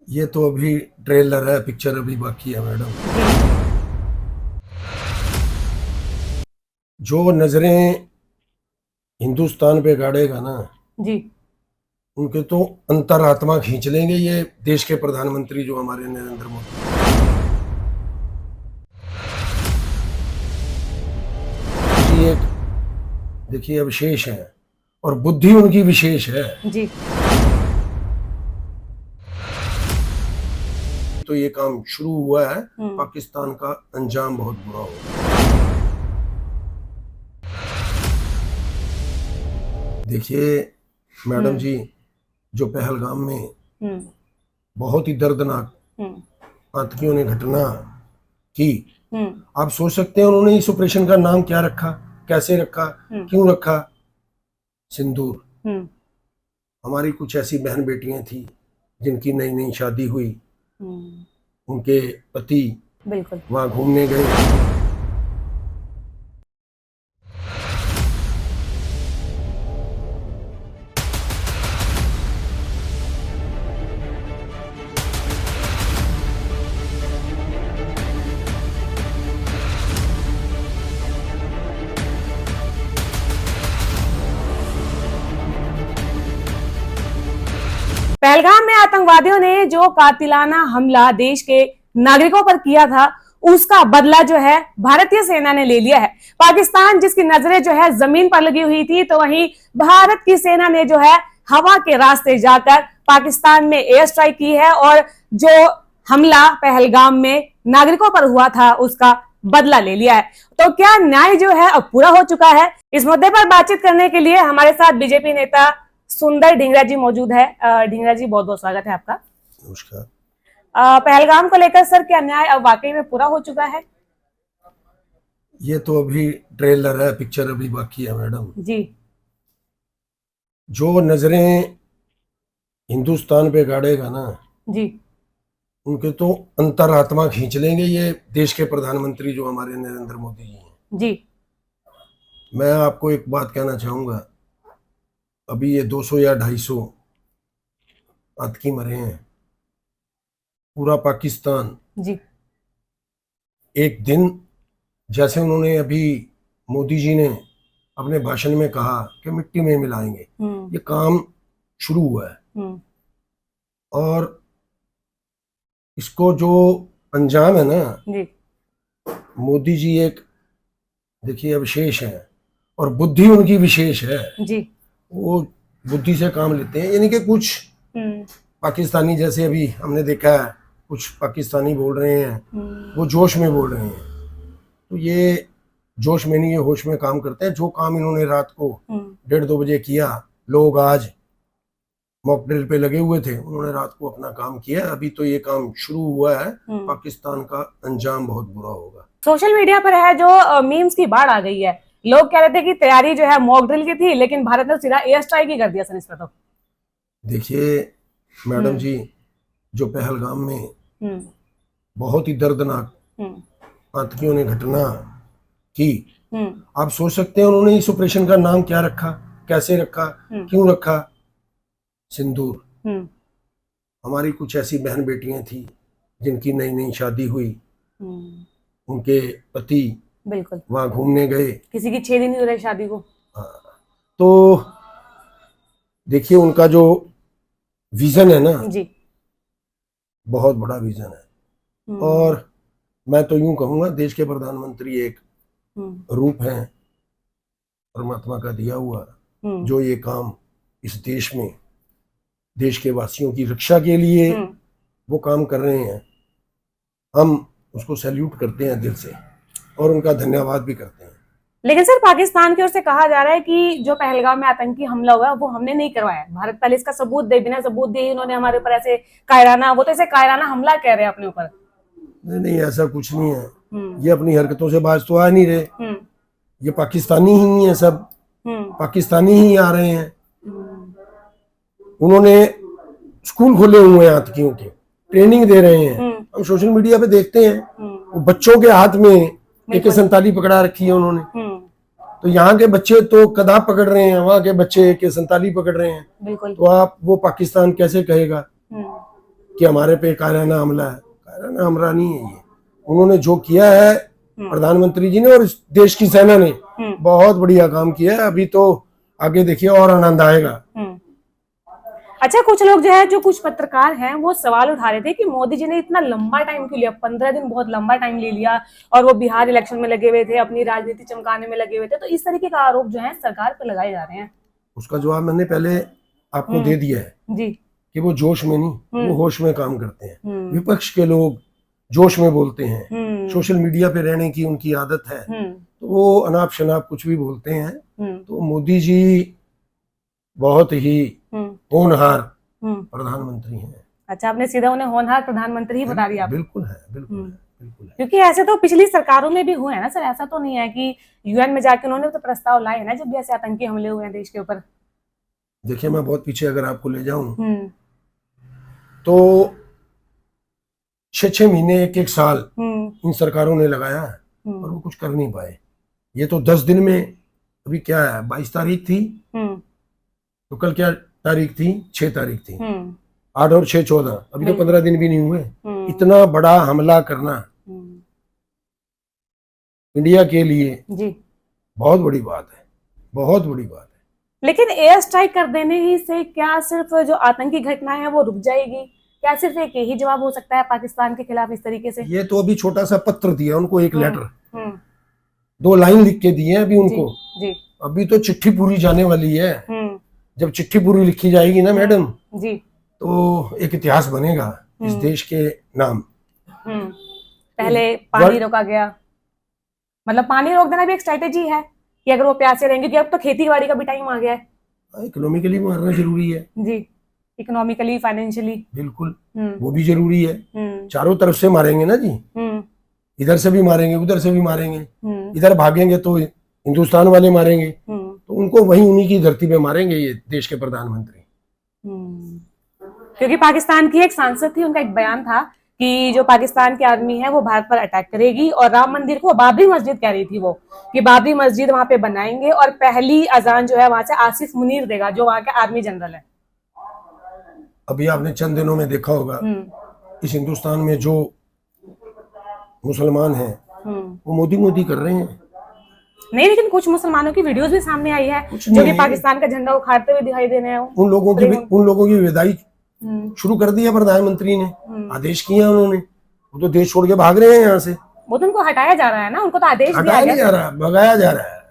ये तो अभी ट्रेलर है, पिक्चर अभी बाकी है मैडम। जो नजरें हिंदुस्तान पे गाड़ेगा ना, जी। उनके तो अंतरात्मा खींच लेंगे ये देश के प्रधानमंत्री जो हमारे नरेंद्र मोदी। ये एक देखिए विशेष है और बुद्धि उनकी विशेष है। जी। तो ये काम शुरू हुआ है, पाकिस्तान का अंजाम बहुत बुरा होगा। देखिए मैडम जी, जो पहलगाम में बहुत ही दर्दनाक आतंकियों ने घटना की, आप सोच सकते हैं उन्होंने इस ऑपरेशन का नाम क्या रखा, कैसे रखा, क्यों रखा? सिंदूर। हमारी कुछ ऐसी बहन बेटियां थी जिनकी नई नई शादी हुई, उनके पति बिल्कुल। वहां घूमने गए। पहलगाम में आतंकवादियों ने जो कातिलाना हमला देश के नागरिकों पर किया था, उसका बदला जो है भारतीय सेना ने ले लिया है। पाकिस्तान जिसकी नजरें जो है जमीन पर लगी हुई थी, तो वहीं भारत की सेना ने जो है हवा के रास्ते जाकर पाकिस्तान में एयर स्ट्राइक की है और जो हमला पहलगाम में नागरिकों पर हुआ था उसका बदला ले लिया है। तो क्या न्याय जो है अब पूरा हो चुका है? इस मुद्दे पर बातचीत करने के लिए हमारे साथ बीजेपी नेता सुंदर ढींगरा जी मौजूद है। ढींगरा जी, बहुत बहुत स्वागत है आपका। नमस्कार। पहलगाम को लेकर सर क्या न्याय अब वाकई में पूरा हो चुका है? ये तो अभी ट्रेलर है, पिक्चर अभी बाकी है मैडम जी। जो नजरें हिंदुस्तान पे गाड़ेगा ना, जी। उनके तो अंतरात्मा खींच लेंगे ये देश के प्रधानमंत्री जो हमारे नरेंद्र मोदी जी हैं। जी। मैं आपको एक बात कहना चाहूंगा, अभी ये 200 या 250 आतंकी मरे हैं। पूरा पाकिस्तान जी। एक दिन, जैसे उन्होंने अभी मोदी जी ने अपने भाषण में कहा कि मिट्टी में मिलाएंगे, ये काम शुरू हुआ है। और इसको जो अंजाम है ना, जी। मोदी जी एक देखिए विशेष है और बुद्धि उनकी विशेष है। जी। वो बुद्धि से काम लेते हैं, यानी कि कुछ पाकिस्तानी, जैसे अभी हमने देखा है कुछ पाकिस्तानी बोल रहे हैं, वो जोश में बोल रहे हैं। तो ये जोश में नहीं, ये होश में काम करते हैं। जो काम इन्होंने रात को 1:30-2 बजे किया, लोग आज मॉक ड्रिल पे लगे हुए थे, उन्होंने रात को अपना काम किया। अभी तो ये काम शुरू हुआ है, पाकिस्तान का अंजाम बहुत बुरा होगा। सोशल मीडिया पर है जो मीम्स की बाढ़ आ गई है। लोग कह रहे थे कि तैयारी जो है मॉक ड्रिल की थी, लेकिन भारत ने सीधा एयर स्ट्राइक ही कर दिया सर इस पर। तो देखिए मैडम जी, जो पहलगाम में बहुत ही दर्दनाक आतंकियों ने घटना की, आप सोच सकते हैं उन्होंने इस ऑपरेशन का नाम क्या रखा, कैसे रखा, क्यों रखा? सिंदूर। हमारी कुछ ऐसी बहन बेटियां थी जिनकी नई नई शादी हुई, उनके पति बिल्कुल वहां घूमने गए। किसी की 6 दिन ही हो रही शादी को। तो देखिए उनका जो विजन है ना जी। बहुत बड़ा विजन है। और मैं तो यूं कहूंगा, देश के प्रधानमंत्री एक रूप है परमात्मा का दिया हुआ, जो ये काम इस देश में देश के वासियों की रक्षा के लिए वो काम कर रहे हैं। हम उसको सैल्यूट करते हैं दिल से और उनका धन्यवाद भी करते हैं। लेकिन सर पाकिस्तान की ओर से कहा जा रहा है कि जो पहलगाम में आतंकी हमला हुआ वो हमने नहीं करवाया। भारत पहले इसका सबूत दे, बिना सबूत दिए इन्होंने हमारे ऊपर ऐसे कायराना, वो तो ऐसे कायराना हमला कह रहे हैं अपने ऊपर। नहीं नहीं, ऐसा कुछ नहीं है। ये अपनी हरकतों से बाज तो आ नहीं रहे। ये पाकिस्तानी ही है, सब पाकिस्तानी ही आ रहे हैं। उन्होंने स्कूल खोले हुए हैं, आतंकियों के ट्रेनिंग दे रहे हैं। हम सोशल मीडिया पे देखते हैं, वो बच्चों के हाथ में AK-47 पकड़ा रखी है उन्होंने। तो यहाँ के बच्चे तो कदाब पकड़ रहे हैं, वहां के बच्चे AK-47 पकड़ रहे हैं। बिल्कुल। तो आप वो पाकिस्तान कैसे कहेगा? कि हमारे पे कायराना हमला है। कायराना हमला नहीं है ये, उन्होंने जो किया है प्रधानमंत्री जी ने और इस देश की सेना ने बहुत बढ़िया काम किया है। अभी तो आगे देखिए और आनंद आएगा। अच्छा, कुछ लोग जो है, जो कुछ पत्रकार हैं, वो सवाल उठा रहे थे कि मोदी जी ने इतना लंबा टाइम क्यों लिया, 15 दिन बहुत लंबा टाइम ले लिया, और वो बिहार इलेक्शन में लगे हुए थे, अपनी राजनीति चमकाने में लगे हुए थे। तो इस तरीके का आरोप जो है सरकार पर लगाए जा रहे हैं। उसका जवाब मैंने पहले आपको दे दिया है जी, कि वो जोश में नहीं, वो होश में काम करते हैं। विपक्ष के लोग जोश में बोलते हैं, सोशल मीडिया पे रहने की उनकी आदत है, तो वो अनाप शनाप कुछ भी बोलते हैं। तो मोदी जी बहुत ही होनहार प्रधानमंत्री हैं। अच्छा, आपने सीधा उन्हें होनहार प्रधानमंत्री ही बता दिया। बिल्कुल है, बिल्कुल है, बिल्कुल है। क्योंकि ऐसे तो पिछली सरकारों में भी हुए हैं ना सर, ऐसा तो नहीं है कि यूएन में जाके उन्होंने तो प्रस्ताव लाए हैं ना, जब भी ऐसे आतंकी हमले हुए हैं देश के ऊपर। देखिए, मैं बहुत पीछे अगर आपको ले जाऊं तो 6-6 महीने, 1-1 साल इन सरकारों ने लगाया और वो कुछ कर नहीं पाए। ये तो 10 दिन में, अभी क्या है 22 तारीख थी, तो कल क्या तारीख थी, 6 तारीख थी, 8 और 6 14, अभी तो 15 दिन भी नहीं हुए। इतना बड़ा हमला करना इंडिया के लिए जी बहुत बड़ी बात है, बहुत बड़ी बात है। लेकिन एयर स्ट्राइक कर देने ही से क्या सिर्फ जो आतंकी घटनाएं हैं वो रुक जाएगी? क्या सिर्फ एक यही जवाब हो सकता है पाकिस्तान के खिलाफ इस तरीके से? ये तो अभी छोटा सा पत्र दिया उनको, एक लेटर, 2 लाइन लिख के दिए अभी उनको। जी। अभी तो चिट्ठी पूरी जाने वाली है। जब चिट्ठी पूरी लिखी जाएगी ना मैडम जी, तो एक इतिहास बनेगा इस देश के नाम। पहले पानी रोका गया, मतलब पानी रोक देना भी एक स्ट्रेटेजी है कि अगर वो प्यासे रहेंगे, क्योंकि अब तो खेती बाड़ी का भी टाइम आ गया है। इकोनॉमिकली मारना जरूरी है जी, इकोनॉमिकली, फाइनेंशियली, बिल्कुल वो भी जरूरी है। चारों तरफ से मारेंगे ना जी, इधर से भी मारेंगे, उधर से भी मारेंगे, इधर भागेंगे तो हिंदुस्तान वाले मारेंगे, तो उनको वहीं उन्हीं की धरती पे मारेंगे ये देश के प्रधानमंत्री। क्योंकि पाकिस्तान की एक सांसद थी, उनका एक बयान था कि जो पाकिस्तान की आर्मी है वो भारत पर अटैक करेगी, और राम मंदिर को बाबरी मस्जिद कह रही थी वो, कि बाबरी मस्जिद वहां पे बनाएंगे और पहली अजान जो है वहां से आसिफ मुनीर देगा, जो वहां के आर्मी जनरल है। अभी आपने चंद दिनों में देखा होगा इस हिंदुस्तान में जो मुसलमान हैं वो मोदी मोदी कर रहे हैं। नहीं, लेकिन कुछ मुसलमानों की वीडियोस भी सामने आई है जो कि पाकिस्तान का झंडा उखाड़ते हुए दिखाई दे रहे हैं। उन लोगों की विदाई शुरू कर दी है प्रधानमंत्री ने, आदेश किया उन्होंने। वो तो देश छोड़ के भाग रहे हैं यहाँ से। वो तो उनको हटाया जा रहा है ना, उनको तो आदेश दिया हटाया नहीं जा रहा, भगाया जा रहा है।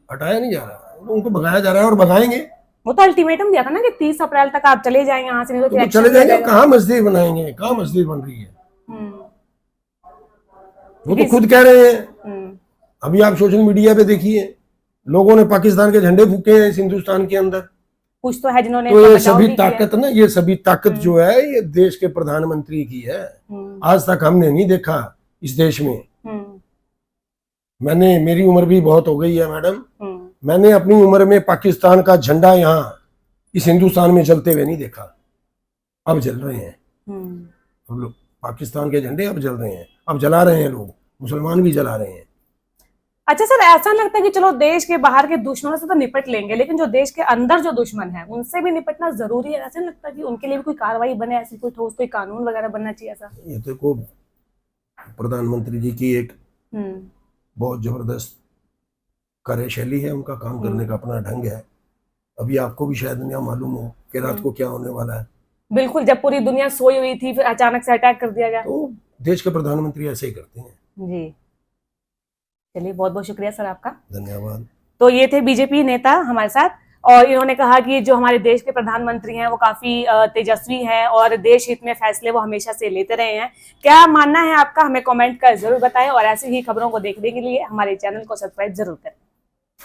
हटाया नहीं जा रहा, उनको भगाया जा रहा है और भगाएंगे। वो तो अल्टीमेटम दिया था ना कि 30 अप्रैल तक आप चले जाएंगे यहाँ से, नहीं तो चले जाएंगे। कहाँ मस्जिद बनाएंगे, कहाँ मस्जिद बन रही है? वो तो खुद कह रहे हैं। अभी आप सोशल मीडिया पे देखिए, लोगों ने पाकिस्तान के झंडे फूके हैं इस हिंदुस्तान के अंदर। कुछ तो है जिन्होंने, तो ये सभी ताकत ना, ये सभी ताकत जो है ये देश के प्रधानमंत्री की है। आज तक हमने नहीं देखा इस देश में। मेरी उम्र भी बहुत हो गई है मैडम, मैंने अपनी उम्र में पाकिस्तान का झंडा यहाँ इस हिंदुस्तान में जलते हुए नहीं देखा। अब जल रहे हैं, अब लोग पाकिस्तान के झंडे अब जल रहे हैं, अब जला रहे हैं लोग, मुसलमान भी जला रहे हैं। अच्छा सर, ऐसा लगता है कि चलो देश के बाहर के दुश्मनों से तो निपट लेंगे, लेकिन जो देश के अंदर जो दुश्मन है उनसे भी निपटना जरूरी है। ऐसा नहीं लगता कि उनके लिए भी कोई कार्रवाई बने, ऐसी कोई ठोस कोई कानून वगैरह बनना चाहिए ऐसा? ये देखो, प्रधानमंत्री जी की एक बहुत जबरदस्त कार्यशैली है, उनका काम करने का अपना ढंग है। अभी आपको भी शायद नहीं मालूम हो कि रात को क्या होने वाला है। बिल्कुल, जब पूरी दुनिया सोई हुई थी फिर अचानक से अटैक कर दिया गया। तो देश के प्रधानमंत्री ऐसे ही करते हैं। जी, चलिए बहुत बहुत शुक्रिया सर आपका, धन्यवाद। तो ये थे बीजेपी नेता हमारे साथ, और इन्होंने कहा कि जो हमारे देश के प्रधानमंत्री हैं वो काफी तेजस्वी हैं और देश हित में फैसले वो हमेशा से लेते रहे हैं। क्या मानना है आपका, हमें कमेंट कर जरूर बताएं, और ऐसी ही खबरों को देखने के लिए हमारे चैनल को सब्सक्राइब जरूर करें।